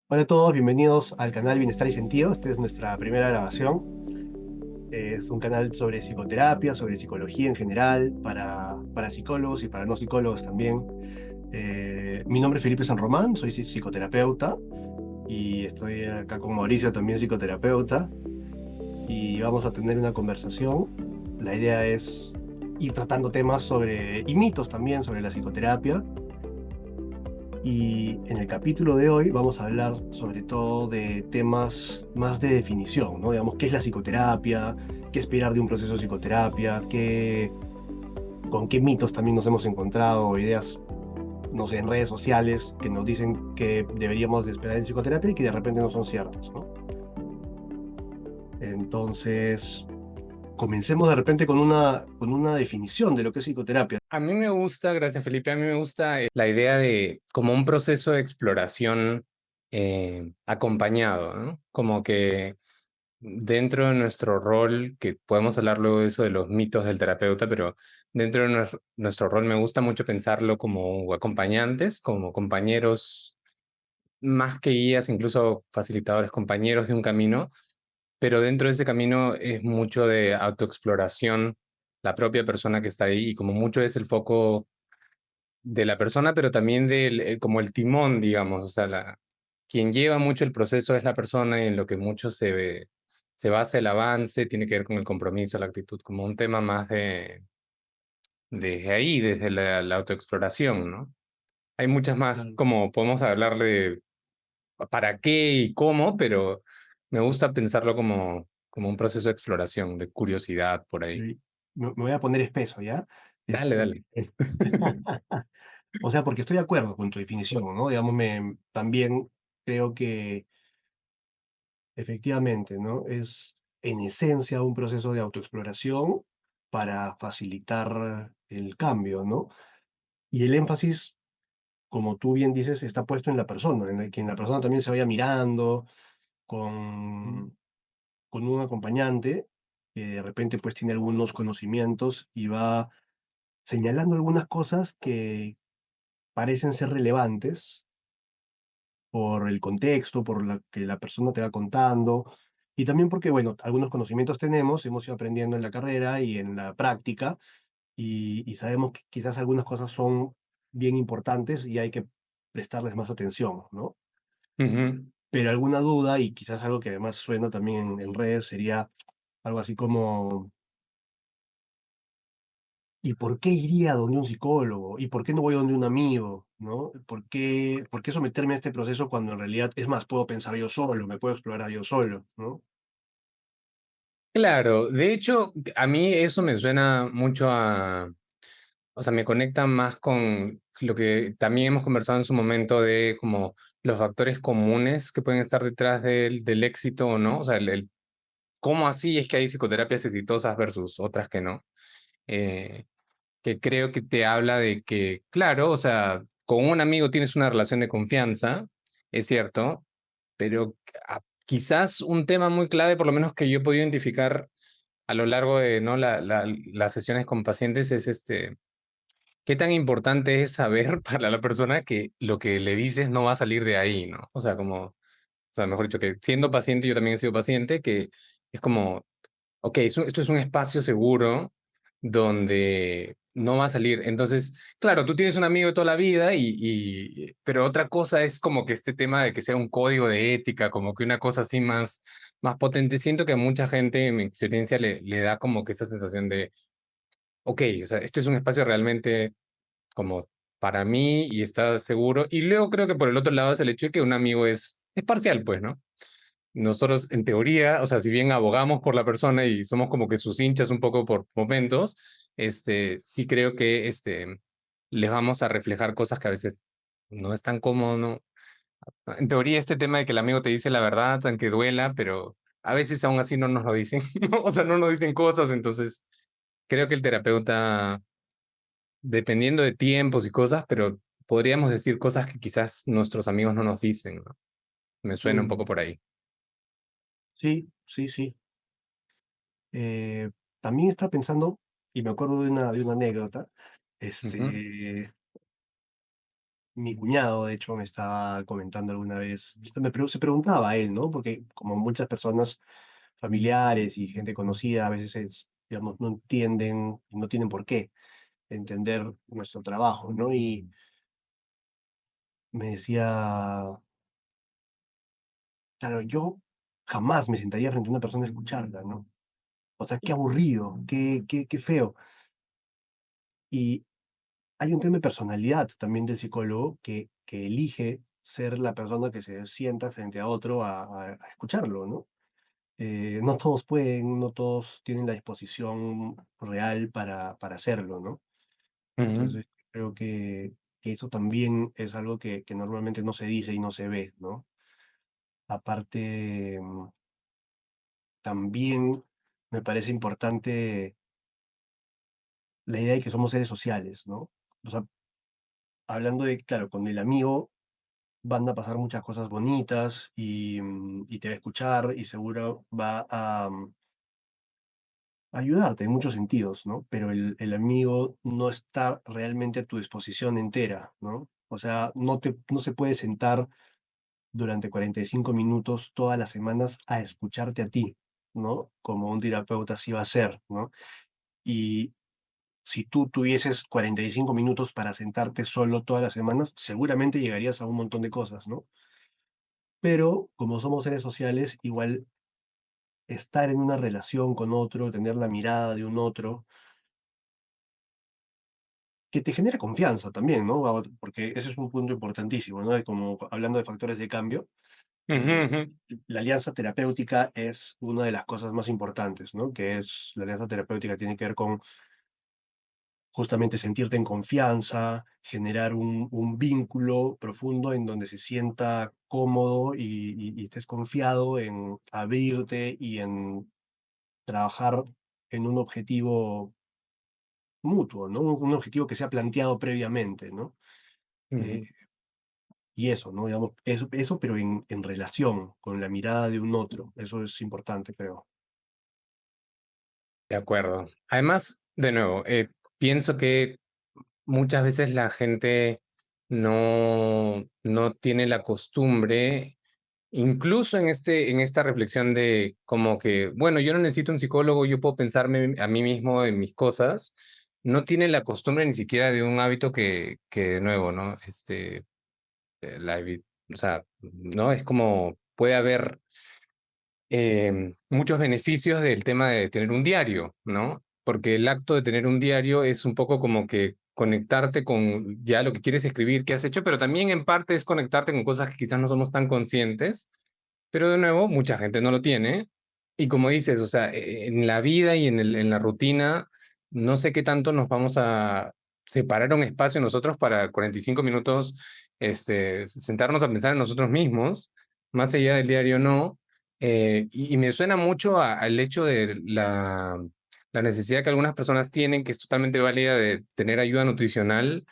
Hola a todos, bienvenidos al canal Bienestar y Sentido. Esta es nuestra primera grabación. Es un canal sobre psicoterapia, sobre psicología en general, para psicólogos y para no psicólogos también. Mi nombre es Felipe San Román, soy psicoterapeuta y estoy acá con Mauricio, también psicoterapeuta, y vamos a tener una conversación. La idea es ir tratando temas y mitos también sobre la psicoterapia. Y en el capítulo de hoy vamos a hablar sobre todo de temas más de definición, ¿no? Digamos, ¿qué es la psicoterapia? ¿Qué esperar de un proceso de psicoterapia? ¿Con qué mitos también nos hemos encontrado? Ideas, no sé, en redes sociales que nos dicen que deberíamos de esperar en psicoterapia y que de repente no son ciertos, ¿no? Entonces, comencemos de repente con una definición de lo que es psicoterapia. A mí me gusta, gracias Felipe, a mí me gusta la idea de como un proceso de exploración acompañado, ¿no? Como que dentro de nuestro rol, que podemos hablar luego de eso de los mitos del terapeuta, pero dentro de nuestro rol me gusta mucho pensarlo como acompañantes, como compañeros, más que guías, incluso facilitadores, compañeros de un camino, pero dentro de ese camino es mucho de autoexploración, la propia persona que está ahí y como mucho es el foco de la persona, pero también como el timón, digamos, o sea, quien lleva mucho el proceso es la persona y en lo que mucho se basa el avance, tiene que ver con el compromiso, la actitud, como un tema más desde ahí, desde la autoexploración, ¿no? Hay muchas más, Claro. como podemos hablar de para qué y cómo, pero me gusta pensarlo como un proceso de exploración, de curiosidad por ahí. Y me voy a poner espeso, ¿ya? Dale, Este, dale. O sea, porque estoy de acuerdo con tu definición, ¿no? Digamos, también creo que efectivamente, ¿no? Es en esencia un proceso de autoexploración para facilitar el cambio, ¿no? Y el énfasis, como tú bien dices, está puesto en la persona, en el que la persona también se vaya mirando con, con un acompañante que de repente pues tiene algunos conocimientos y va señalando algunas cosas que parecen ser relevantes por el contexto, por la que la persona te va contando, y también porque, bueno, algunos conocimientos tenemos, hemos ido aprendiendo en la carrera y en la práctica, y sabemos que quizás algunas cosas son bien importantes y hay que prestarles más atención, ¿no? Ujú. Pero alguna duda, y quizás algo que además suena también en redes, sería algo así como, ¿y por qué iría donde un psicólogo? ¿Y por qué no voy donde un amigo? ¿No? ¿Por qué someterme a este proceso cuando en realidad, es más, puedo pensar yo solo, me puedo explorar yo solo, ¿no? Claro, de hecho, a mí eso me suena mucho o sea, me conecta más con lo que también hemos conversado en su momento de como los factores comunes que pueden estar detrás del éxito o no, o sea, cómo así es que hay psicoterapias exitosas versus otras que no. Eh, que creo que te habla de que, claro, o sea, con un amigo tienes una relación de confianza, es cierto, pero quizás un tema muy clave, por lo menos que yo he podido identificar a lo largo de ¿no? las sesiones con pacientes, es qué tan importante es saber para la persona que lo que le dices no va a salir de ahí, ¿no? O sea, o sea, mejor dicho, que siendo paciente, yo también he sido paciente, que es como ok, esto es un espacio seguro donde no va a salir. Entonces, claro, tú tienes un amigo de toda la vida pero otra cosa es como que este tema de que sea un código de ética, como que una cosa así más potente. Siento que a mucha gente en mi experiencia le da como que esa sensación de, ok, o sea, esto es un espacio realmente como para mí y está seguro. Y luego creo que por el otro lado es el hecho de que un amigo es parcial, pues, ¿no? Nosotros, en teoría, o sea, si bien abogamos por la persona y somos como que sus hinchas un poco por momentos, sí creo que les vamos a reflejar cosas que a veces no es tan cómodo, ¿no? En teoría, este tema de que el amigo te dice la verdad, aunque duela, pero a veces aún así no nos lo dicen, ¿no? O sea, no nos dicen cosas, entonces creo que el terapeuta, dependiendo de tiempos y cosas, pero podríamos decir cosas que quizás nuestros amigos no nos dicen, ¿no? Me suena un poco Mm, por ahí. sí, sí, sí. Eh, También estaba pensando, y me acuerdo de una anécdota, Ujú. este, Mi cuñado, de hecho, me estaba comentando alguna vez, se preguntaba a él, ¿no? Porque como muchas personas familiares y gente conocida a veces, digamos, no entienden y no tienen por qué entender nuestro trabajo, ¿no? Y me decía, claro, yo jamás me sentaría frente a una persona a escucharla, ¿no? O sea, qué aburrido, qué feo. Y hay un tema de personalidad también del psicólogo que elige ser la persona que se sienta frente a otro a escucharlo, ¿no? No todos pueden, no todos tienen la disposición real para hacerlo, ¿no? Ujú, Entonces, creo que eso también es algo que normalmente no se dice y no se ve, ¿no? Aparte, también me parece importante la idea de que somos seres sociales, ¿no? O sea, hablando de, claro, con el amigo van a pasar muchas cosas bonitas y te va a escuchar y seguro va a ayudarte en muchos sentidos, ¿no? Pero el amigo no está realmente a tu disposición entera, ¿no? O sea, no se puede sentar durante 45 minutos todas las semanas a escucharte a ti, ¿no? Como un terapeuta sí va a hacer, ¿no? Y si tú tuvieses 45 minutos para sentarte solo todas las semanas, seguramente llegarías a un montón de cosas, ¿no? Pero como somos seres sociales, igual estar en una relación con otro, tener la mirada de un otro, que te genera confianza también, ¿no? Porque ese es un punto importantísimo, ¿no? Como hablando de factores de cambio, ujú, eh, ujú. la alianza terapéutica es una de las cosas más importantes, ¿no? Que es la alianza terapéutica tiene que ver con justamente sentirte en confianza, generar un vínculo profundo en donde se sienta cómodo y estés confiado en abrirte y en trabajar en un objetivo mutuo, ¿no? Un objetivo que se ha planteado previamente, ¿no? Eh, Ujú. y eso, ¿no? Digamos, eso pero en relación con la mirada de un otro, eso es importante, creo. De acuerdo. Además, de nuevo, pienso que muchas veces la gente no tiene la costumbre, incluso en esta reflexión de como que, bueno, yo no necesito un psicólogo, yo puedo pensarme a mí mismo en mis cosas, no tiene la costumbre ni siquiera de un hábito que de nuevo, ¿no? O sea, ¿no? Es como puede haber muchos beneficios del tema de tener un diario, ¿no? Porque el acto de tener un diario es un poco como que conectarte con ya lo que quieres escribir, qué has hecho, pero también en parte es conectarte con cosas que quizás no somos tan conscientes, pero de nuevo, mucha gente no lo tiene. Y como dices, o sea, en la vida y en la rutina, no sé qué tanto nos vamos a separar un espacio nosotros para 45 minutos, sentarnos a pensar en nosotros mismos, más allá del diario no. Y me suena mucho al hecho de la necesidad que algunas personas tienen, que es totalmente válida, de tener ayuda nutricional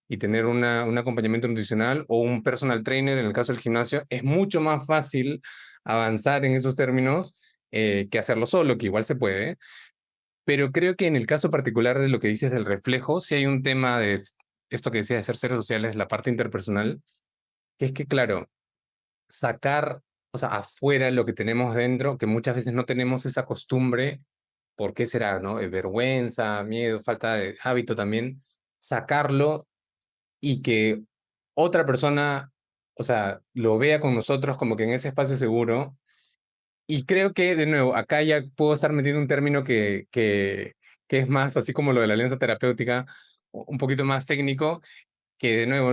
y tener un acompañamiento nutricional o un personal trainer en el caso del gimnasio. Es mucho más fácil avanzar en esos términos que hacerlo solo, que igual se puede. Pero creo que en el caso particular de lo que dices del reflejo, sí hay un tema de esto que decía de ser seres sociales, la parte interpersonal, que es que, claro, sacar, o sea, afuera lo que tenemos dentro, que muchas veces no tenemos esa costumbre, ¿por qué será, no? Vergüenza, miedo, falta de hábito también, sacarlo y que otra persona, o sea, lo vea con nosotros como que en ese espacio seguro. Y creo que, de nuevo, acá ya puedo estar metiendo un término que es más, así como lo de la alianza terapéutica, un poquito más técnico, que de nuevo,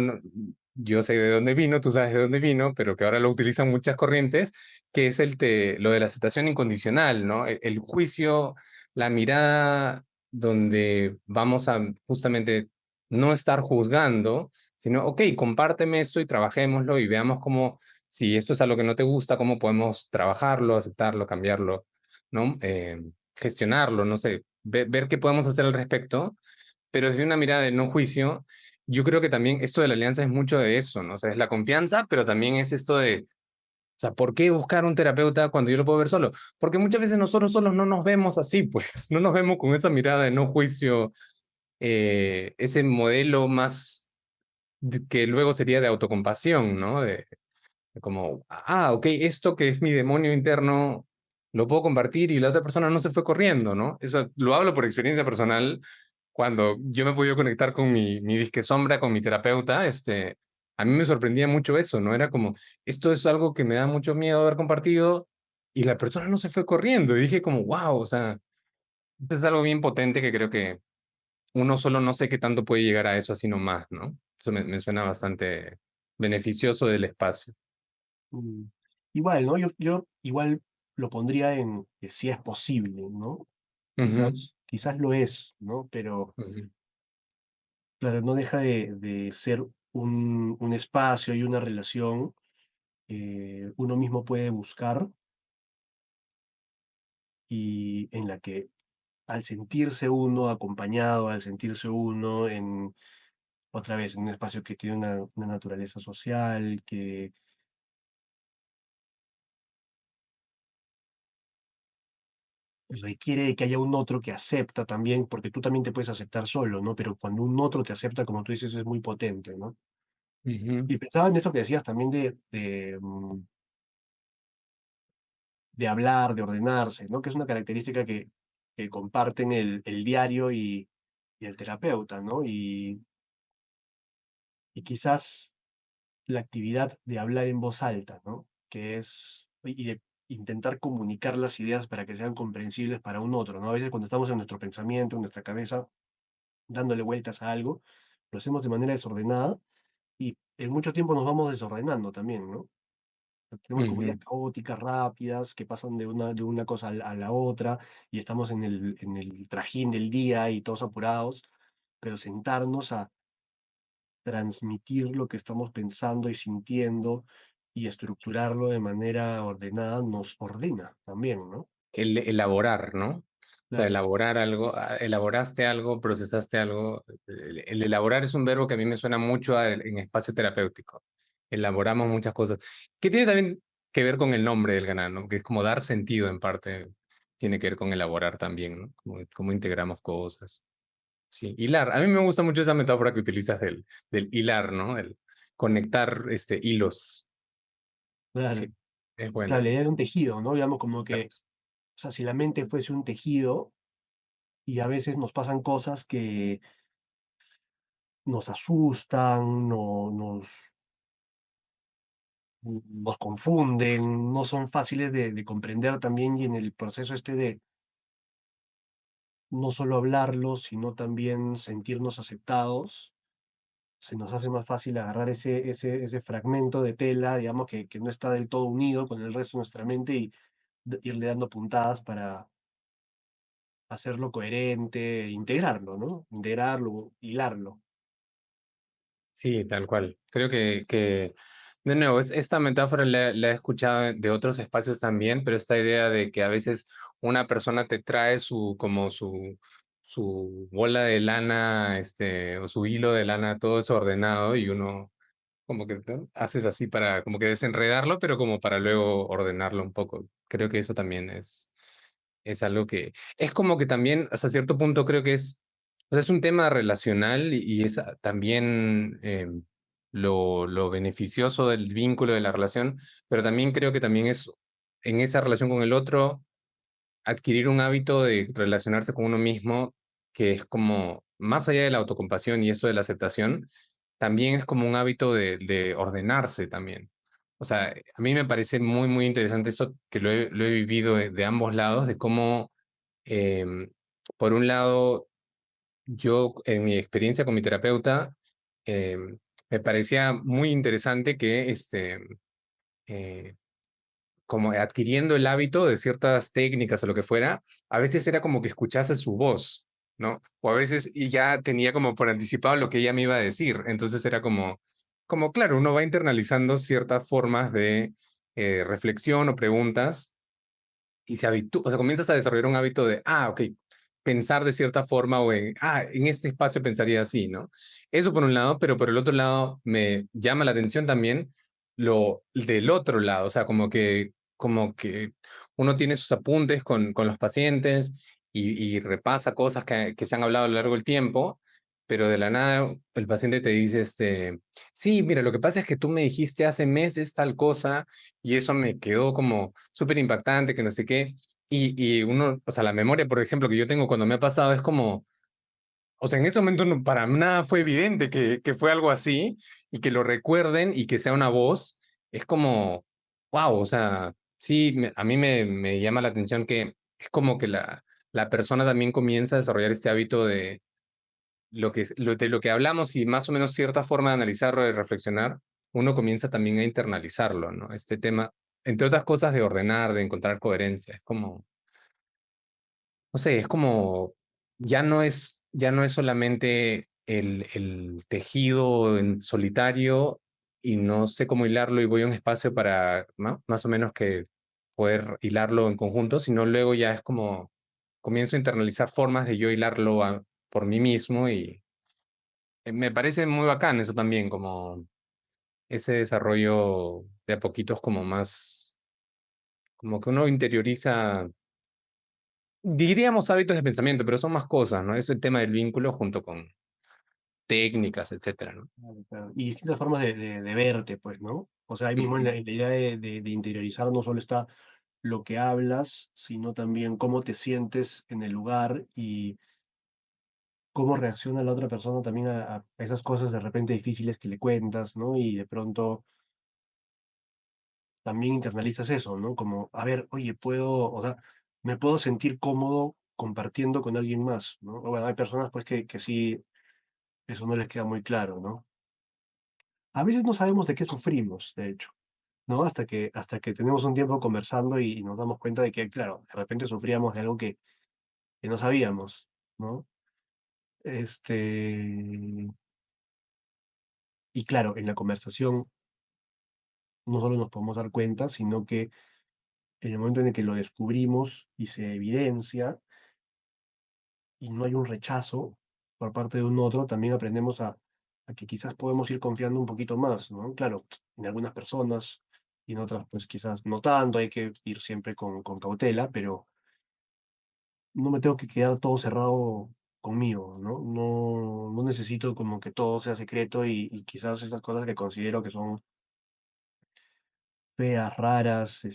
yo sé de dónde vino, tú sabes de dónde vino, pero que ahora lo utilizan muchas corrientes, que es lo de la aceptación incondicional, ¿no? El juicio, la mirada donde vamos a justamente no estar juzgando, sino, ok, compárteme esto y trabajémoslo y veamos cómo, si esto es algo que no te gusta, cómo podemos trabajarlo, aceptarlo, cambiarlo, ¿no? Gestionarlo, no sé, ver qué podemos hacer al respecto, pero desde una mirada de no juicio. Yo creo que también esto de la alianza es mucho de eso, ¿no? O sea, es la confianza, pero también es esto de, o sea, ¿por qué buscar un terapeuta cuando yo lo puedo ver solo? Porque muchas veces nosotros solos no nos vemos así, pues, no nos vemos con esa mirada de no juicio, ese modelo más que luego sería de autocompasión, ¿no? De como, ok, esto que es mi demonio interno lo puedo compartir y la otra persona no se fue corriendo, ¿no? Eso lo hablo por experiencia personal. Cuando yo me he podido conectar con mi disque sombra, con mi terapeuta, a mí me sorprendía mucho eso, ¿no? Era como, esto es algo que me da mucho miedo haber compartido y la persona no se fue corriendo. Y dije como, wow, o sea, es algo bien potente que creo que uno solo no sé qué tanto puede llegar a eso así nomás, ¿no? Eso me suena bastante beneficioso del espacio. Mm, igual, ¿no? Yo igual lo pondría en que si es posible, ¿no? Ujú, Quizás lo es, ¿no? Pero ujú, claro, no deja de ser un espacio y una relación que uno mismo puede buscar y en la que al sentirse uno acompañado, al sentirse uno en, otra vez, en un espacio que tiene una naturaleza social, que requiere de que haya un otro que acepta también, porque tú también te puedes aceptar solo, ¿no? Pero cuando un otro te acepta, como tú dices, es muy potente, ¿no? ujú. Y pensaba en esto que decías también de hablar, de ordenarse, ¿no? Que es una característica que comparten el diario y el terapeuta, ¿no? Y quizás la actividad de hablar en voz alta, ¿no? Que es, y de intentar comunicar las ideas para que sean comprensibles para un otro, ¿no? A veces cuando estamos en nuestro pensamiento, en nuestra cabeza, dándole vueltas a algo, lo hacemos de manera desordenada y en mucho tiempo nos vamos desordenando también, ¿no? Tenemos como ideas Ujú. caóticas, rápidas, que pasan de una cosa a la otra y estamos en el trajín del día y todos apurados, pero sentarnos a transmitir lo que estamos pensando y sintiendo y estructurarlo de manera ordenada nos ordena también, ¿no? Elaborar, ¿no? O sea, Claro. elaborar algo, elaboraste algo, procesaste algo. El elaborar es un verbo que a mí me suena mucho en espacio terapéutico. Elaboramos muchas cosas. Que tiene también que ver con el nombre del canal, ¿no? Que es como dar sentido en parte. Tiene que ver con elaborar también, ¿no? Cómo integramos cosas. Sí, hilar. A mí me gusta mucho esa metáfora que utilizas del hilar, ¿no? El conectar hilos. Sí, Claro, es claro, buena. la idea de un tejido, ¿no? Digamos como que, Exacto. o sea, si la mente fuese un tejido y a veces nos pasan cosas que nos asustan, nos confunden, no son fáciles de comprender también y en el proceso este de no solo hablarlo, sino también sentirnos aceptados, se nos hace más fácil agarrar ese fragmento de tela, digamos, que no está del todo unido con el resto de nuestra mente y irle dando puntadas para hacerlo coherente, integrarlo, ¿no? Integrarlo, hilarlo. Sí, tal cual. Creo que de nuevo, esta metáfora la he escuchado de otros espacios también, pero esta idea de que a veces una persona te trae su bola de lana, o su hilo de lana todo desordenado y uno como que ¿no? Haces así para como que desenredarlo, pero como para luego ordenarlo un poco. Creo que eso también es algo que es como que también hasta cierto punto creo que o sea, es un tema relacional y es también lo beneficioso del vínculo de la relación, pero también creo que también es en esa relación con el otro adquirir un hábito de relacionarse con uno mismo que es como más allá de la autocompasión y esto de la aceptación, también es como un hábito de ordenarse también. O sea, a mí me parece muy, muy interesante eso que lo he vivido de ambos lados, de cómo, em, por un lado, yo en mi experiencia con mi terapeuta, me parecía muy interesante que eh, como adquiriendo el hábito de ciertas técnicas o lo que fuera, a veces era como que escuchase su voz, ¿no? O a veces y ya tenía como por anticipado lo que ella me iba a decir. Entonces era como claro, uno va internalizando ciertas formas de reflexión o preguntas y o sea, comienzas a desarrollar un hábito de, ok, pensar de cierta forma o en este espacio pensaría así, ¿no? Eso por un lado, pero por el otro lado me llama la atención también lo del otro lado, o sea, como que uno tiene sus apuntes con los pacientes y repasa cosas que se han hablado a lo largo del tiempo, pero de la nada el paciente te dice, sí, mira, lo que pasa es que tú me dijiste hace meses tal cosa y eso me quedó como súper impactante, que no sé qué. Y uno, o sea, la memoria, por ejemplo, que yo tengo cuando me ha pasado es como, o sea, en ese momento para nada fue evidente que fue algo así y que lo recuerden y que sea una voz, es como, wow, o sea, sí, a mí me llama la atención que es como que la persona también comienza a desarrollar este hábito de de lo que hablamos y más o menos cierta forma de analizarlo, de reflexionar, uno comienza también a internalizarlo, ¿no? Este tema, entre otras cosas, de ordenar, de encontrar coherencia, es como, no sé, es como, ya no es solamente el tejido en solitario y no sé cómo hilarlo y voy a un espacio para más o menos que poder hilarlo en conjunto, sino luego ya es como comienzo a internalizar formas de yo hilarlo por mí mismo y me parece muy bacán eso también, como ese desarrollo de a poquitos como más, como que uno interioriza, diríamos hábitos de pensamiento, pero son más cosas, ¿no? Es el tema del vínculo junto con técnicas, etcétera, ¿no? Claro, claro. Y distintas formas de verte, pues, ¿no? O sea, ahí mismo Ujú. en la idea de interiorizar no solo está lo que hablas, sino también cómo te sientes en el lugar y cómo reacciona la otra persona también a esas cosas de repente difíciles que le cuentas, ¿no? Y de pronto también internalizas eso, ¿no? Como, a ver, oye, puedo, o sea, me puedo sentir cómodo compartiendo con alguien más, ¿no? Bueno, hay personas pues que sí, eso no les queda muy claro, ¿no? A veces no sabemos de qué sufrimos, de hecho, ¿no? Hasta que tenemos un tiempo conversando y nos damos cuenta de que, claro, de repente sufríamos de algo que no sabíamos, ¿no? Este, y claro, en la conversación no solo nos podemos dar cuenta, sino que en el momento en el que lo descubrimos y se evidencia y no hay un rechazo por parte de un otro, también aprendemos a que quizás podemos ir confiando un poquito más, ¿no? Claro, en algunas personas y en otras, pues quizás no tanto, hay que ir siempre con cautela, pero no me tengo que quedar todo cerrado conmigo, ¿no? No necesito como que todo sea secreto y quizás esas cosas que considero que son feas, raras,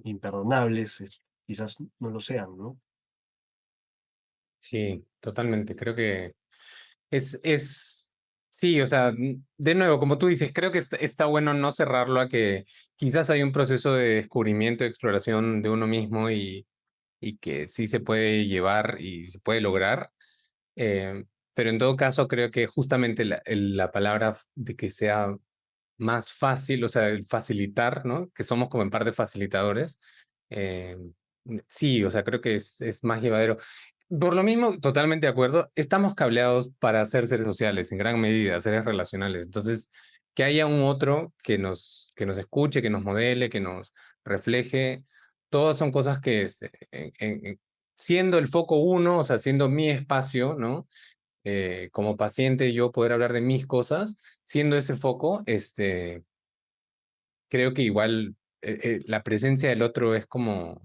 imperdonables, quizás no lo sean, ¿no? Sí, totalmente. Creo que sí, o sea, de nuevo, como tú dices, creo que está bueno no cerrarlo a que quizás hay un proceso de descubrimiento, de exploración de uno mismo y que sí se puede llevar y se puede lograr. eh, pero en todo caso, creo que justamente la palabra de que sea más fácil, o sea, el facilitar, ¿no? Que somos como en parte facilitadores. eh, sí, o sea, creo que es más llevadero. Por lo mismo, totalmente de acuerdo, estamos cableados para ser seres sociales, en gran medida, seres relacionales. Entonces, que haya un otro que nos escuche, que nos modele, que nos refleje, todas son cosas que, siendo el foco uno, o sea, siendo mi espacio, ¿no? Como paciente, yo poder hablar de mis cosas, siendo ese foco, creo que igual la presencia del otro es como,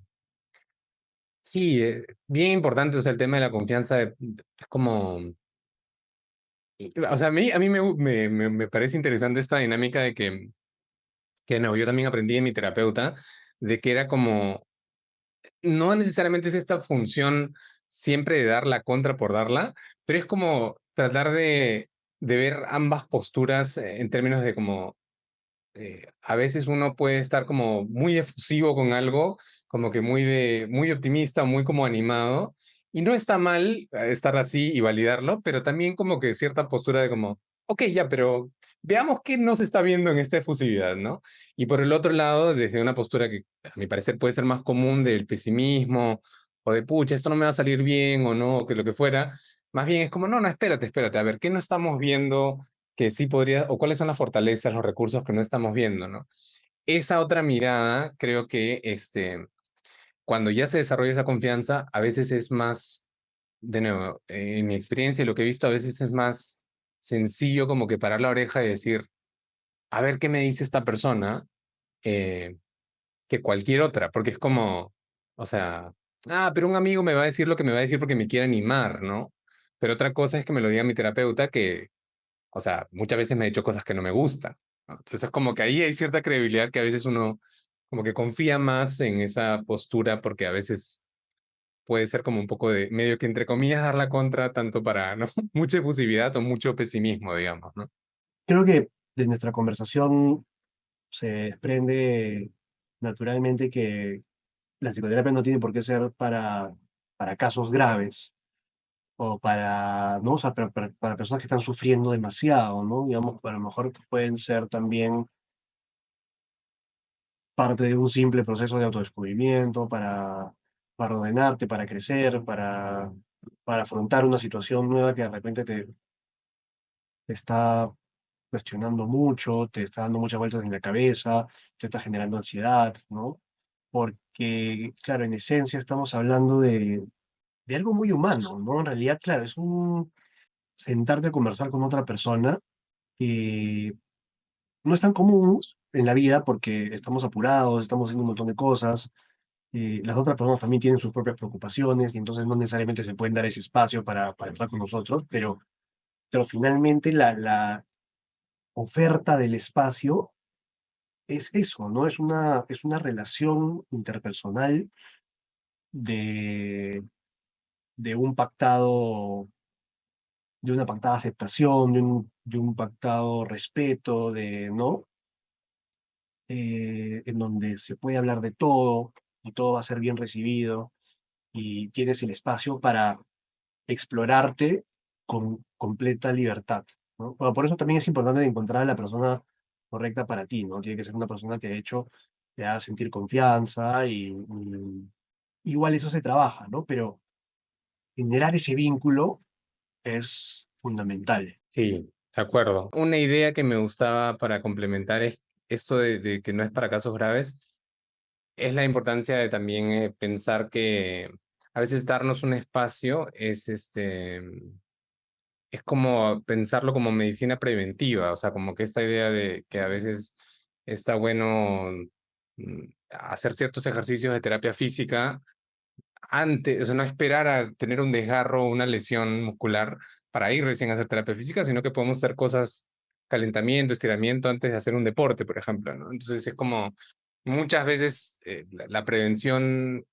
sí, bien importante, o sea, el tema de la confianza es como, o sea, a mí me parece interesante esta dinámica de que no, yo también aprendí en mi terapeuta, de que era como, no necesariamente es esta función siempre de dar la contra por darla, pero es como tratar de ver ambas posturas en términos de como a veces uno puede estar como muy efusivo con algo, como que muy optimista, muy como animado, y no está mal estar así y validarlo, pero también como que cierta postura de como, ok, ya, pero veamos qué nos está viendo en esta efusividad, ¿no? Y por el otro lado, desde una postura que a mi parecer puede ser más común del pesimismo o de, pucha, esto no me va a salir bien o no, o que lo que fuera, más bien es como, no, no, espérate, espérate, a ver, ¿qué no estamos viendo? Que sí podría, o cuáles son las fortalezas, los recursos que no estamos viendo, ¿no? Esa otra mirada, creo que cuando ya se desarrolla esa confianza, a veces es más, de nuevo, en mi experiencia, y lo que he visto, a veces es más sencillo como que parar la oreja y decir, a ver qué me dice esta persona, eh, que cualquier otra, porque es como, o sea, pero un amigo me va a decir lo que me va a decir porque me quiere animar, ¿no? Pero otra cosa es que me lo diga mi terapeuta que, o sea, muchas veces me ha dicho cosas que no me gustan, ¿no? Entonces, como que ahí hay cierta credibilidad que a veces uno como que confía más en esa postura porque a veces puede ser como un poco de medio que entre comillas dar la contra tanto para, ¿no? Mucha efusividad o mucho pesimismo, digamos, ¿no? Creo que de nuestra conversación se desprende naturalmente que la psicoterapia no tiene por qué ser para casos graves o para, ¿no? O sea, para personas que están sufriendo demasiado, ¿no? Digamos, a lo mejor pueden ser también parte de un simple proceso de autodescubrimiento para ordenarte, para crecer, para afrontar una situación nueva que de repente te está cuestionando mucho, te está dando muchas vueltas en la cabeza, te está generando ansiedad, ¿no? Porque, claro, en esencia estamos hablando de algo muy humano, ¿no? En realidad, claro, es un sentarte a conversar con otra persona que no es tan común en la vida porque estamos apurados, estamos haciendo un montón de cosas. Las otras personas también tienen sus propias preocupaciones y entonces no necesariamente se pueden dar ese espacio para estar con nosotros, pero finalmente la oferta del espacio es eso, ¿no? Es una relación interpersonal de, de un pactado, de una pactada aceptación, de un pactado respeto, ¿no? En donde se puede hablar de todo y todo va a ser bien recibido y tienes el espacio para explorarte con completa libertad, ¿no? Bueno, por eso también es importante encontrar a la persona correcta para ti, ¿no? Tiene que ser una persona que de hecho te haga sentir confianza y igual eso se trabaja, ¿no? Pero generar ese vínculo es fundamental. Sí, de acuerdo. Una idea que me gustaba para complementar es esto de que no es para casos graves, es la importancia de también pensar que a veces darnos un espacio es es como pensarlo como medicina preventiva, o sea, como que esta idea de que a veces está bueno hacer ciertos ejercicios de terapia física antes, o sea, no esperar a tener un desgarro o una lesión muscular para ir recién a hacer terapia física, sino que podemos hacer cosas, calentamiento, estiramiento antes de hacer un deporte, por ejemplo, ¿no? Entonces es como muchas veces la prevención,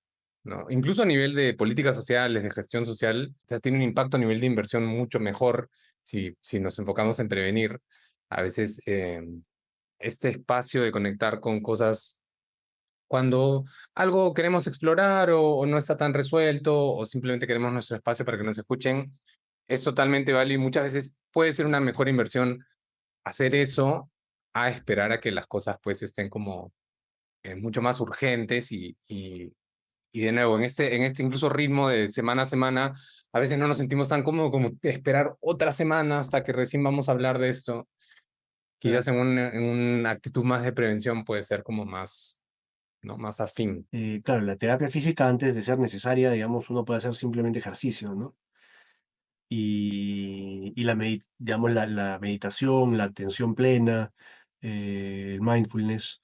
¿no? Incluso a nivel de políticas sociales, de gestión social, o sea, tiene un impacto a nivel de inversión mucho mejor si nos enfocamos en prevenir. A veces este espacio de conectar con cosas cuando algo queremos explorar o no está tan resuelto o simplemente queremos nuestro espacio para que nos escuchen, es totalmente válido y muchas veces puede ser una mejor inversión hacer eso a esperar a que las cosas pues estén como mucho más urgentes y de nuevo, en este incluso ritmo de semana a semana, a veces no nos sentimos tan cómodos como esperar otra semana hasta que recién vamos a hablar de esto. Quizás Claro. en una actitud más de prevención puede ser como más, ¿no? Más afín. Claro, la terapia física antes de ser necesaria, digamos, uno puede hacer simplemente ejercicio, ¿no? Y digamos, la meditación, la atención plena, el mindfulness,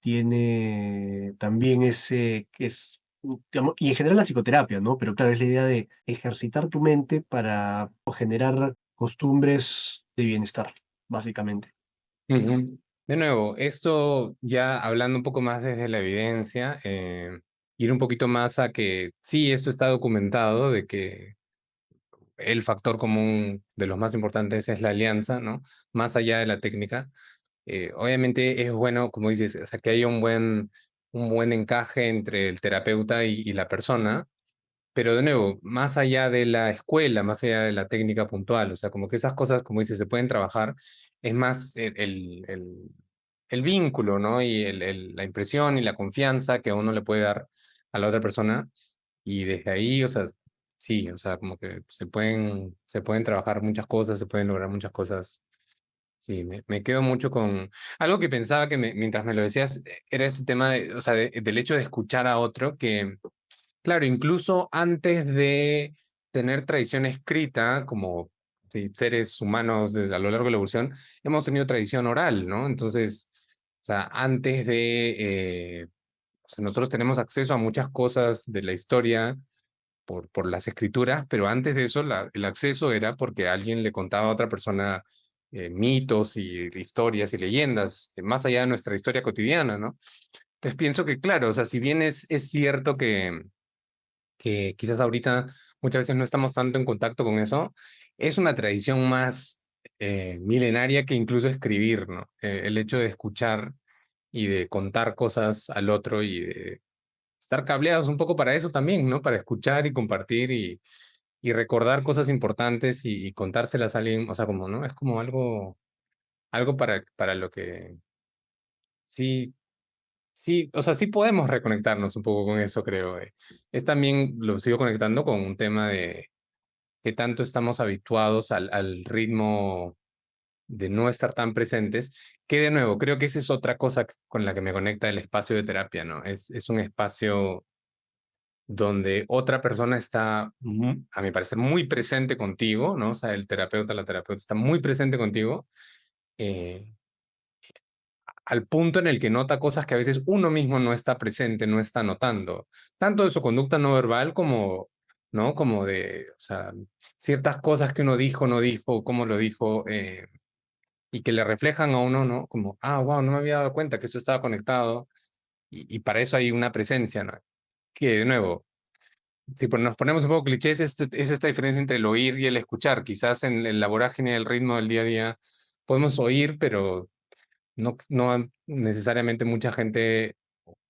tiene también digamos, y en general la psicoterapia, ¿no? Pero claro, es la idea de ejercitar tu mente para generar costumbres de bienestar, básicamente. Ujú. De nuevo, esto ya hablando un poco más desde la evidencia, ir un poquito más a que sí, esto está documentado, de que el factor común de los más importantes es la alianza, ¿no? Más allá de la técnica. Obviamente es bueno, como dices, o sea, que haya un buen encaje entre el terapeuta y la persona, pero de nuevo, más allá de la escuela, más allá de la técnica puntual, o sea, como que esas cosas, como dices, se pueden trabajar, es más el vínculo, ¿no? Y la impresión y la confianza que uno le puede dar a la otra persona. Y desde ahí, o sea, sí, o sea, como que se pueden trabajar muchas cosas, se pueden lograr muchas cosas. Sí, me quedo mucho con algo que pensaba que mientras me lo decías, era este tema o sea, del hecho de escuchar a otro que claro, incluso antes de tener tradición escrita, como sí, seres humanos a lo largo de la evolución, hemos tenido tradición oral, ¿no? Entonces, o sea, antes de, o sea, nosotros tenemos acceso a muchas cosas de la historia por las escrituras, pero antes de eso el acceso era porque alguien le contaba a otra persona mitos y historias y leyendas, más allá de nuestra historia cotidiana, ¿no? Entonces pienso que, claro, o sea, si bien es cierto que quizás ahorita muchas veces no estamos tanto en contacto con eso, es una tradición más milenaria que incluso escribir, ¿no? El hecho de escuchar y de contar cosas al otro y de estar cableados un poco para eso también, ¿no? Para escuchar y compartir y recordar cosas importantes y contárselas a alguien, o sea, como, ¿no? Es como algo para lo que sí, sí, o sea, sí podemos reconectarnos un poco con eso, creo. Es también, lo sigo conectando con un tema de que tanto estamos habituados al ritmo de no estar tan presentes, que de nuevo, creo que esa es otra cosa con la que me conecta el espacio de terapia, ¿no? Es un espacio donde otra persona está, a mi parecer, muy presente contigo, ¿no? O sea, el terapeuta, la terapeuta está muy presente contigo, eh, al punto en el que nota cosas que a veces uno mismo no está presente, no está notando, tanto de su conducta no verbal como, ¿no? Como de, o sea, ciertas cosas que uno dijo, no dijo, cómo lo dijo, y que le reflejan a uno, ¿no? Como, ah, wow, no me había dado cuenta que eso estaba conectado, y para eso hay una presencia, ¿no? Que de nuevo, si nos ponemos un poco clichés, es esta diferencia entre el oír y el escuchar. Quizás en la vorágine del ritmo del día a día podemos oír, pero no necesariamente mucha gente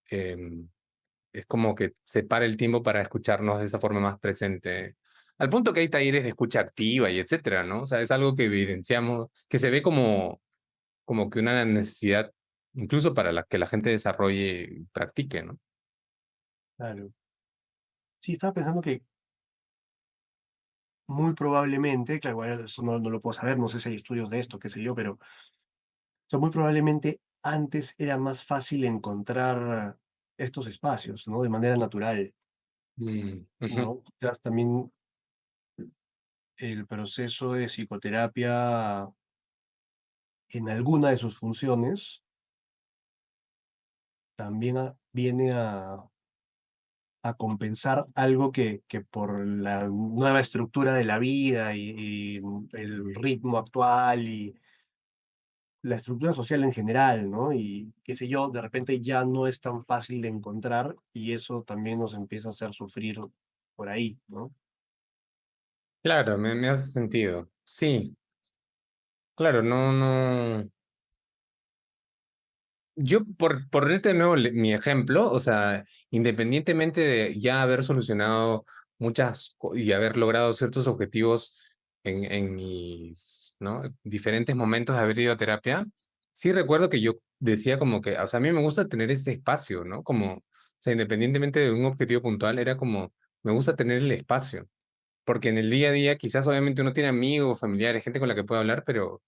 es como que separa el tiempo para escucharnos de esa forma más presente. Al punto que hay talleres de escucha activa y etcétera, ¿no? O sea, es algo que evidenciamos, que se ve como que una necesidad, incluso para que la gente desarrolle y practique, ¿no? Claro. Sí, estaba pensando que muy probablemente, claro, igual eso no lo puedo saber, no sé si hay estudios de esto, qué sé yo, pero, o sea, muy probablemente antes era más fácil encontrar estos espacios, ¿no? De manera natural, Ujú. ¿no? Quizás también el proceso de psicoterapia en alguna de sus funciones también viene a compensar algo que por la nueva estructura de la vida y el ritmo actual y la estructura social en general, ¿no? Y qué sé yo, de repente ya no es tan fácil de encontrar y eso también nos empieza a hacer sufrir por ahí, ¿no? Claro, me hace sentido. Sí, claro, no. Yo, por ponerte de nuevo mi ejemplo, o sea, independientemente de ya haber solucionado y haber logrado ciertos objetivos en mis, ¿no? diferentes momentos de haber ido a terapia, sí recuerdo que yo decía como que, o sea, a mí me gusta tener este espacio, ¿no? Como, o sea, independientemente de un objetivo puntual, era como, me gusta tener el espacio, porque en el día a día quizás obviamente uno tiene amigos, familiares, gente con la que puede hablar, pero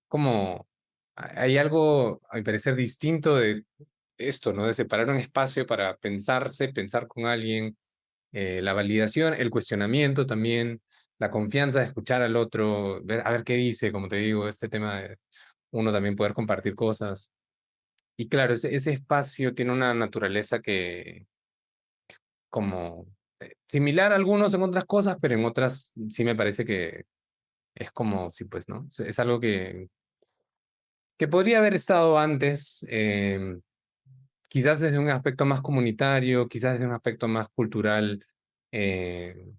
como hay algo, a mi parecer, distinto de esto, ¿no? De separar un espacio para pensarse, pensar con alguien, la validación, el cuestionamiento también, la confianza de escuchar al otro, ver, a ver qué dice, como te digo, este tema de uno también poder compartir cosas. Y claro, ese espacio tiene una naturaleza que, como, similar a algunos en otras cosas, pero en otras sí me parece que es como, sí, pues, ¿no? Es algo que podría haber estado antes, quizás desde un aspecto más comunitario, quizás desde un aspecto más cultural, eh,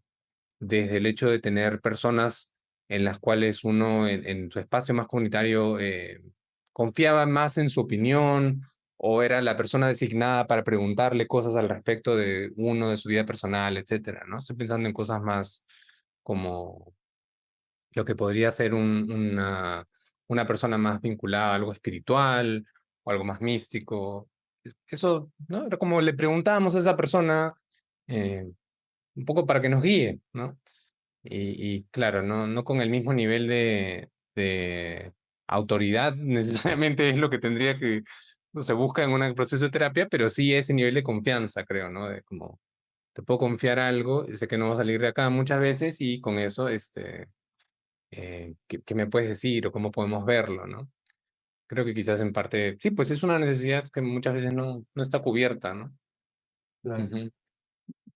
desde el hecho de tener personas en las cuales uno en su espacio más comunitario confiaba más en su opinión o era la persona designada para preguntarle cosas al respecto de uno, de su vida personal, etcétera, ¿no? Estoy pensando en cosas más como lo que podría ser una persona más vinculada a algo espiritual o algo más místico. Eso, ¿no? Era como le preguntábamos a esa persona eh, un poco para que nos guíe, ¿no? Y claro, no con el mismo nivel de autoridad necesariamente es lo que tendría que, no se busca en un proceso de terapia, pero sí ese nivel de confianza, creo, ¿no? De como, te puedo confiar algo, sé que no va a salir de acá muchas veces y con eso, ¿qué me puedes decir o cómo podemos verlo, ¿no? Creo que quizás en parte, sí, pues es una necesidad que muchas veces no está cubierta, ¿no? Claro. Ujú.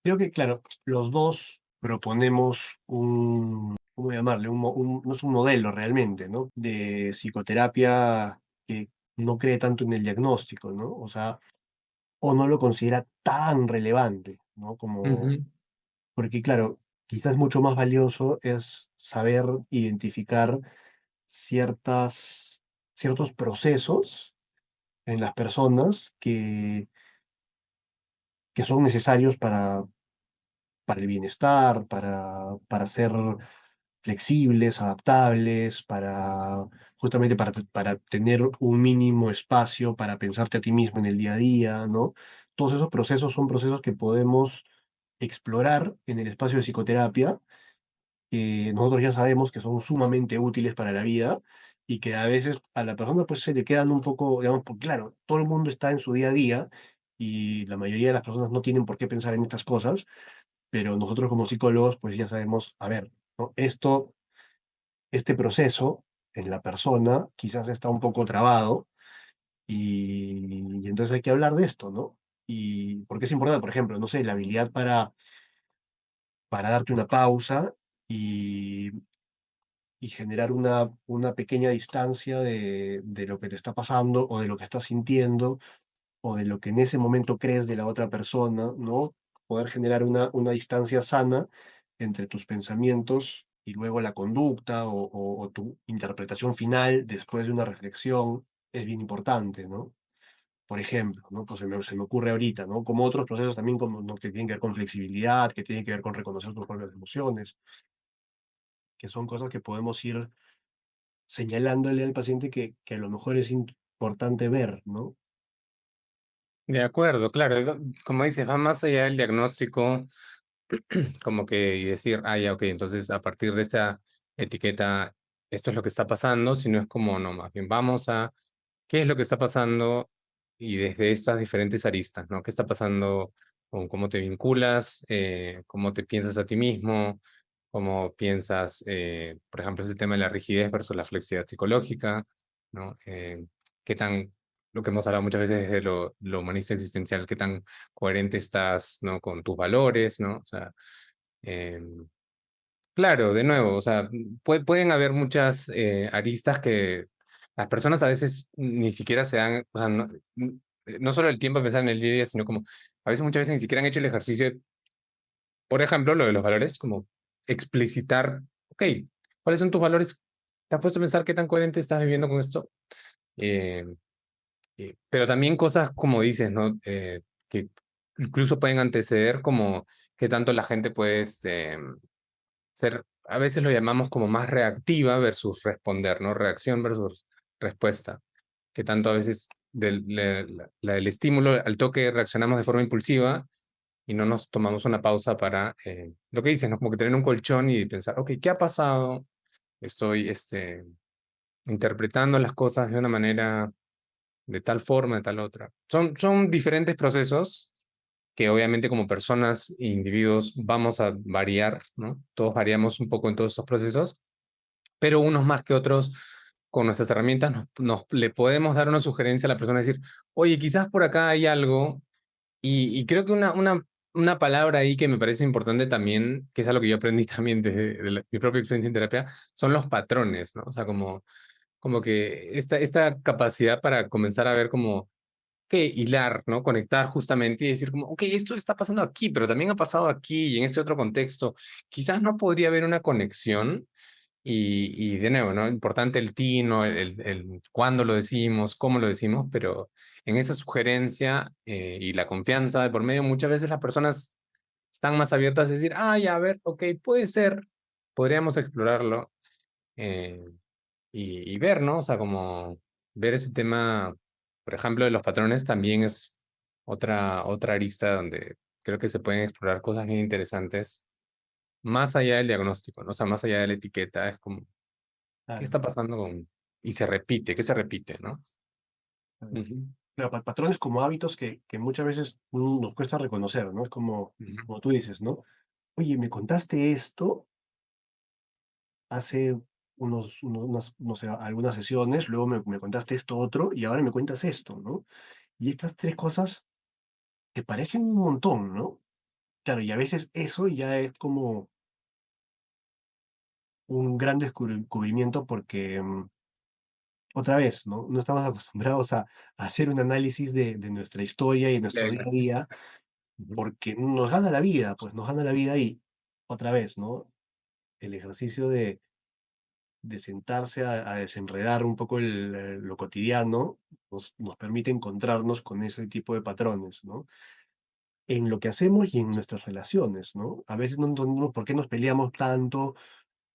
Creo que, claro, los 2 proponemos un, ¿cómo llamarle? No es un modelo realmente, ¿no? De psicoterapia que no cree tanto en el diagnóstico, ¿no? O sea, o no lo considera tan relevante, ¿no? Como Ujú. porque, claro, quizás mucho más valioso es saber identificar ciertas ciertos procesos en las personas que son necesarios para el bienestar, para ser flexibles, adaptables, para justamente para tener un mínimo espacio para pensarte a ti mismo en el día a día, ¿no? Todos esos procesos son procesos que podemos explorar en el espacio de psicoterapia, que nosotros ya sabemos que son sumamente útiles para la vida y que a veces a la persona pues se le quedan un poco, digamos, porque claro, todo el mundo está en su día a día y la mayoría de las personas no tienen por qué pensar en estas cosas, pero nosotros como psicólogos, pues ya sabemos, a ver, ¿no? Este proceso en la persona quizás está un poco trabado y entonces hay que hablar de esto, ¿no? Y porque es importante, por ejemplo, no sé, la habilidad para darte una pausa y, y generar una pequeña distancia de lo que te está pasando o de lo que estás sintiendo o de lo que en ese momento crees de la otra persona, ¿no? Poder generar una distancia sana entre tus pensamientos y luego la conducta o tu interpretación final después de una reflexión es bien importante, ¿no? Por ejemplo, ¿no? Pues se me ocurre ahorita, ¿no? Como otros procesos también como, ¿no? que tienen que ver con flexibilidad, que tienen que ver con reconocer tus propias emociones, que son cosas que podemos ir señalándole al paciente que a lo mejor es importante ver, ¿no? De acuerdo, claro, como dices, va más allá del diagnóstico, como que y decir, ah, ya, ok, entonces a partir de esta etiqueta, esto es lo que está pasando, sino es como, no, más bien vamos a qué es lo que está pasando y desde estas diferentes aristas, ¿no? ¿Qué está pasando con cómo te vinculas, cómo te piensas a ti mismo, cómo piensas, por ejemplo, ese tema de la rigidez versus la flexibilidad psicológica, ¿no? Qué tan, lo que hemos hablado muchas veces desde lo humanista existencial, qué tan coherente estás, ¿no? Con tus valores, ¿no? O sea, em, claro, de nuevo, o sea, pueden haber muchas aristas que las personas a veces ni siquiera se dan, o sea, no, no solo el tiempo de pensar en el día a día, sino como a veces muchas veces ni siquiera han hecho el ejercicio, por ejemplo, lo de los valores, como explicitar, ok, ¿cuáles son tus valores? ¿Te has puesto a pensar qué tan coherente estás viviendo con esto? Eh, pero también cosas como dices, ¿no? Que incluso pueden anteceder como qué tanto la gente puede ser, a veces lo llamamos como más reactiva versus responder, ¿no? Reacción versus respuesta. Que tanto a veces del estímulo al toque reaccionamos de forma impulsiva y no nos tomamos una pausa para, lo que dices, ¿no? Como que tener un colchón y pensar, ok, ¿qué ha pasado? Estoy interpretando las cosas de una manera, de tal forma, de tal otra. Son diferentes procesos que obviamente como personas e individuos vamos a variar, ¿no? Todos variamos un poco en todos estos procesos, pero unos más que otros, con nuestras herramientas, le podemos dar una sugerencia a la persona, decir, oye, quizás por acá hay algo, y creo que una palabra ahí que me parece importante también, que es algo que yo aprendí también desde de mi propia experiencia en terapia, son los patrones, ¿no? O sea, como que esta capacidad para comenzar a ver como que hilar, ¿no? Conectar justamente y decir como, ok, esto está pasando aquí, pero también ha pasado aquí y en este otro contexto. Quizás no podría haber una conexión y de nuevo, ¿no? Importante el tino, el cuándo lo decimos, cómo lo decimos, pero en esa sugerencia y la confianza de por medio, muchas veces las personas están más abiertas a decir, ah, ya, a ver, ok, puede ser, podríamos explorarlo eh, y ver, ¿no? O sea, como ver ese tema, por ejemplo, de los patrones también es otra arista donde creo que se pueden explorar cosas bien interesantes, más allá del diagnóstico, ¿no? O sea, más allá de la etiqueta, es como, ¿qué Claro. está pasando con... Y se repite, ¿qué se repite, no? Claro. Ujú, Pero patrones como hábitos que muchas veces nos cuesta reconocer, ¿no? Es como, ujú. como tú dices, ¿no? Oye, me contaste esto hace no sé, algunas sesiones, luego me contaste esto otro y ahora me cuentas esto, ¿no? Y estas tres cosas te parecen un montón, ¿no? claro, y a veces eso ya es como un gran descubrimiento porque, otra vez, ¿no? No estamos acostumbrados a hacer un análisis de nuestra historia y nuestro día a día, Ujú. porque nos gana la vida, pues nos gana la vida y otra vez, ¿no? El ejercicio de sentarse a desenredar un poco lo cotidiano nos permite encontrarnos con ese tipo de patrones, ¿no? En lo que hacemos y en nuestras relaciones, ¿no? A veces no entendemos por qué nos peleamos tanto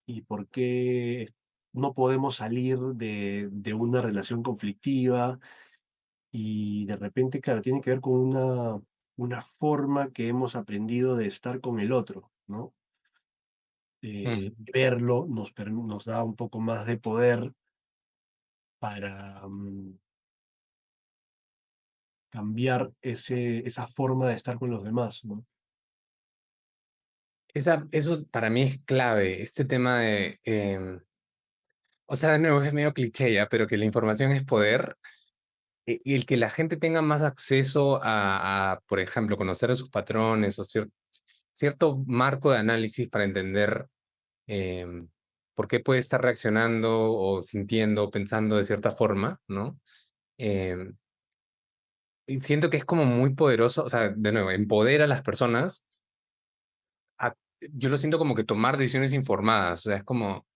y por qué no podemos salir de una relación conflictiva y de repente, claro, tiene que ver con una forma que hemos aprendido de estar con el otro, ¿no? Ujú. Verlo nos da un poco más de poder para cambiar esa forma de estar con los demás, ¿no? Eso para mí es clave, este tema de, o sea, de nuevo es medio cliché ya, pero que la información es poder. Y el que la gente tenga más acceso por ejemplo, conocer a sus patrones o cierto marco de análisis para entender em, por qué puede estar reaccionando o sintiendo o pensando de cierta forma, ¿no? Em, y siento que es como muy poderoso, o sea, de nuevo, empodera a las personas. a- yo lo siento como que tomar decisiones informadas, o sea, es como,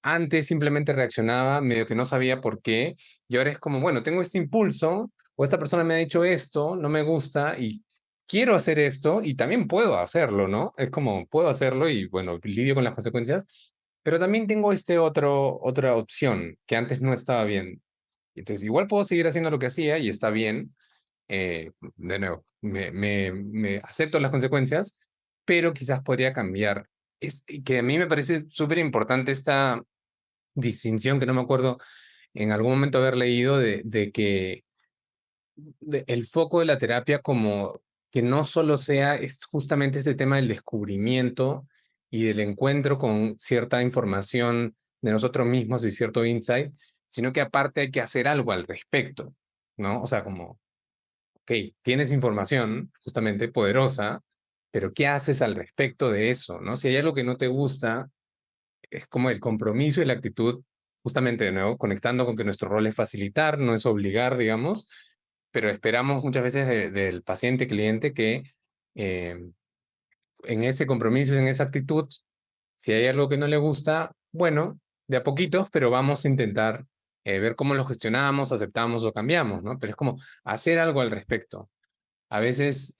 antes simplemente reaccionaba, medio que no sabía por qué, y ahora es como, bueno, tengo este impulso, o esta persona me ha dicho esto, no me gusta, y quiero hacer esto, y también puedo hacerlo, ¿no? Es como, puedo hacerlo y, bueno, lidio con las consecuencias, pero también tengo otra opción que antes no estaba bien. Entonces, igual puedo seguir haciendo lo que hacía y está bien. De nuevo, me acepto las consecuencias, pero quizás podría cambiar. Es que a mí me parece súper importante esta distinción que no me acuerdo en algún momento haber leído de que el foco de la terapia como que no solo sea es justamente ese tema del descubrimiento y del encuentro con cierta información de nosotros mismos y cierto insight, sino que aparte hay que hacer algo al respecto, ¿no? O sea, como, ok, tienes información justamente poderosa, pero ¿qué haces al respecto de eso, no? Si hay algo que no te gusta, es como el compromiso y la actitud, justamente de nuevo, conectando con que nuestro rol es facilitar, no es obligar, digamos, pero esperamos muchas veces del paciente, cliente, que eh, en ese compromiso, en esa actitud, si hay algo que no le gusta, bueno, de a poquitos, pero vamos a intentar ver cómo lo gestionamos, aceptamos o cambiamos, ¿no? Pero es como hacer algo al respecto. A veces,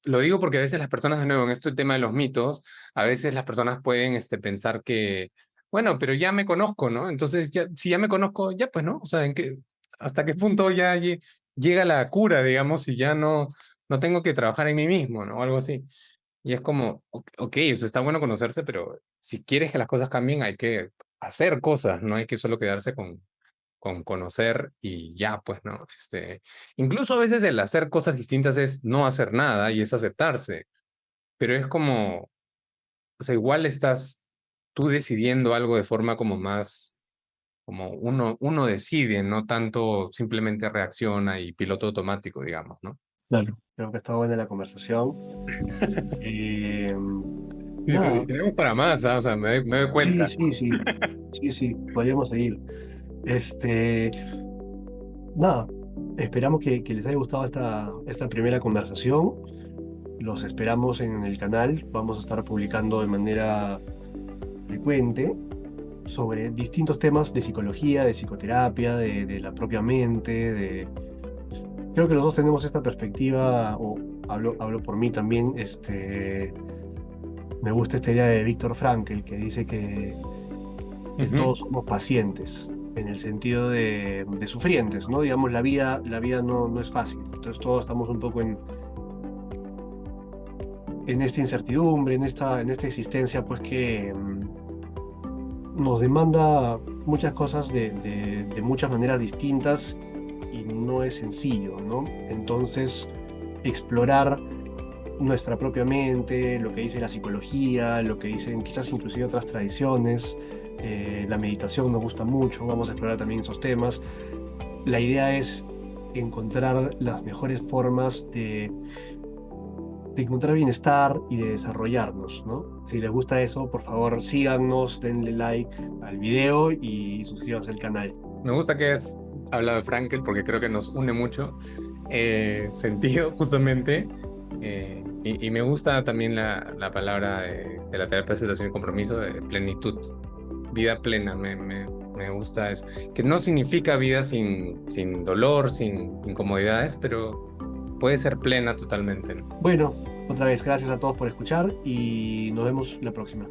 lo digo porque a veces las personas, de nuevo, en este tema de los mitos, a veces las personas pueden pensar que, bueno, pero ya me conozco, ¿no? Entonces, ya, si ya me conozco, ya pues, ¿no? O sea, ¿hasta qué punto ya llega la cura, digamos, y ya no tengo que trabajar en mí mismo, ¿no? O algo así. Y es como, ok, o sea, está bueno conocerse, pero si quieres que las cosas cambien, hay que hacer cosas, no hay que solo quedarse con conocer y ya, pues, ¿no? Incluso a veces el hacer cosas distintas es no hacer nada y es aceptarse, pero es como, o sea, igual estás tú decidiendo algo de forma como más, como uno decide, no tanto simplemente reacciona y piloto automático, digamos, ¿no? Claro. Creo que está buena la conversación. Sí, Nada, tenemos para más, ¿ah? O sea, me doy sí, cuenta. sí, sí, sí, sí, podríamos seguir. Este, nada, esperamos que les haya gustado esta primera conversación. Los esperamos en el canal. Vamos a estar publicando de manera frecuente sobre distintos temas de psicología, de psicoterapia, de la propia mente. Creo que los dos tenemos esta perspectiva, o hablo por mí también. Me gusta esta idea de Víctor Frankl, que dice que Ujú. todos somos pacientes, en el sentido de sufrientes, ¿no? Digamos, la vida no es fácil. Entonces todos estamos un poco en esta incertidumbre, en esta existencia, pues que nos demanda muchas cosas de muchas maneras distintas y no es sencillo, ¿no? Entonces, explorar nuestra propia mente, lo que dice la psicología, lo que dicen quizás inclusive otras tradiciones, la meditación nos gusta mucho, vamos a explorar también esos temas. La idea es encontrar las mejores formas de encontrar bienestar y de desarrollarnos, ¿no? Si les gusta eso, por favor, síganos, denle like al video y suscríbanse al canal. Me gusta que hayas hablado de Frankel porque creo que nos une mucho sentido justamente. Y me gusta también la palabra de la terapia de aceptación y compromiso de plenitud, vida plena, me gusta eso. Que no significa vida sin dolor, sin incomodidades, pero puede ser plena totalmente, ¿no? Bueno, otra vez, gracias a todos por escuchar y nos vemos la próxima.